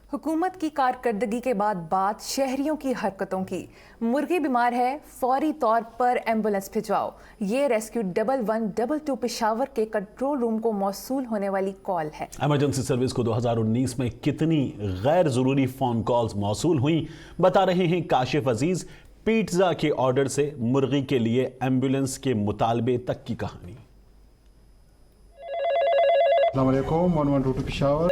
हुकूमत की कारकर्दगी के बाद बात शहरियों की हरकतों की। मुर्गी बीमार है, फौरी तौर पर एम्बुलेंस भिजवाओ। ये रेस्क्यू 1122 पेशावर के कंट्रोल रूम को मौसूल होने वाली कॉल है। एमरजेंसी सर्विस को 2019 में कितनी गैर जरूरी फोन कॉल्स मौसूल हुई, बता रहे हैं काशिफ अजीज। पिज्जा के ऑर्डर से मुर्गी के लिए एम्बुलेंस के मुतालबे तक की कहानी। अस्सलाम वालेकुम 1122 पेशावर।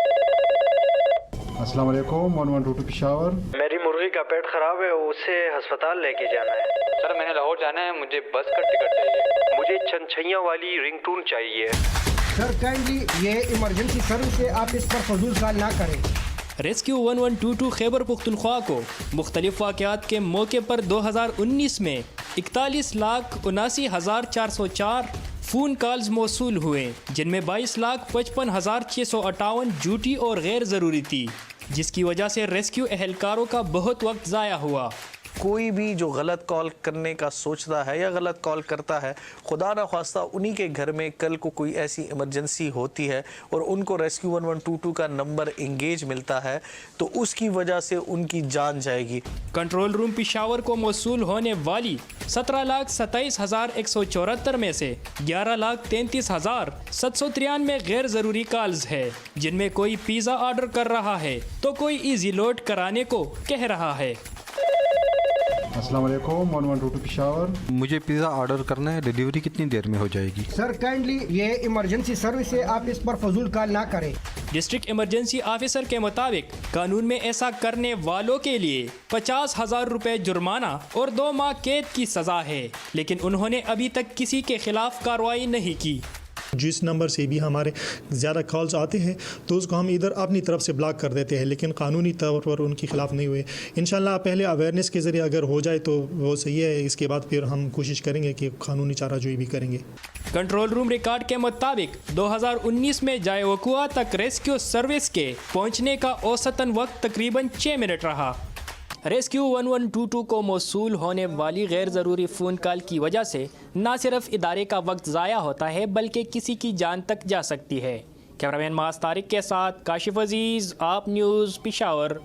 अस्सलाम वालेकुम 1122 पेशावर। मेरी मुर्गी का पेट खराब है, उसे अस्पताल लेके जाना है। सर मैंने लाहौर जाना है, मुझे बस का टिकट चाहिए। मुझे छनछैया वाली रिंगटोन चाहिए। सर काइंडली ये इमरजेंसी सर्विस है, आप इस पर फजूल कॉल ना करें। रेस्क्यू 1122 खैबर पुख्तनख्वा को मुख्तलिफ वाक़यात के मौके पर 2019 में 41,79,404 फ़ोन कॉल्स मौसूल हुए, जिनमें 22,55,658 झूठी और गैर ज़रूरी थी, जिसकी वजह से रेस्क्यू एहलकारों का बहुत वक्त ज़ाया हुआ। कोई भी जो गलत कॉल करने का सोचता है या गलत कॉल करता है, खुदा ना ख्वास्ता उन्हीं के घर में कल को कोई ऐसी इमरजेंसी होती है और उनको रेस्क्यू 1122 का नंबर इंगेज मिलता है, तो उसकी वजह से उनकी जान जाएगी। कंट्रोल रूम पेशावर को मौसूल होने वाली 17,27,174 में से 11,33,793 गैर ज़रूरी कॉल्स है, जिनमें कोई पिज़्ज़ा ऑर्डर कर रहा है तो कोई ईजी लोड कराने को कह रहा है। अस्सलाम वालेकुम 1122 पेशावर। मुझे पिज़्ज़ा ऑर्डर करना है, डिलीवरी कितनी देर में हो जाएगी? सर काइंडली ये इमरजेंसी सर्विस है, आप इस पर फजूल कॉल ना करें। डिस्ट्रिक्ट इमरजेंसी ऑफिसर के मुताबिक कानून में ऐसा करने वालों के लिए 50,000 रुपए जुर्माना और 2 माह कैद की सज़ा है, लेकिन उन्होंने अभी तक किसी के खिलाफ कार्रवाई नहीं की। जिस नंबर से भी हमारे ज़्यादा कॉल्स आते हैं तो उसको हम इधर अपनी तरफ से ब्लॉक कर देते हैं, लेकिन कानूनी तौर पर उनके खिलाफ नहीं हुए। इंशाल्लाह पहले अवेयरनेस के ज़रिए अगर हो जाए तो वो सही है, इसके बाद फिर हम कोशिश करेंगे कि कानूनी चाराजोई भी करेंगे। कंट्रोल रूम रिकॉर्ड के मुताबिक 2019 में जाए वकुआ तक रेस्क्यू सर्विस के पहुंचने का औसतन वक्त तकरीबन 6 मिनट रहा। रेस्क्यू 1122 को मौसूल होने वाली गैर ज़रूरी फ़ोन कॉल की वजह से न सिर्फ इदारे का वक्त ज़ाया होता है, बल्कि किसी की जान तक जा सकती है। कैमरामैन मास तारिक के साथ काशिफ अजीज़, आप न्यूज़, पेशावर।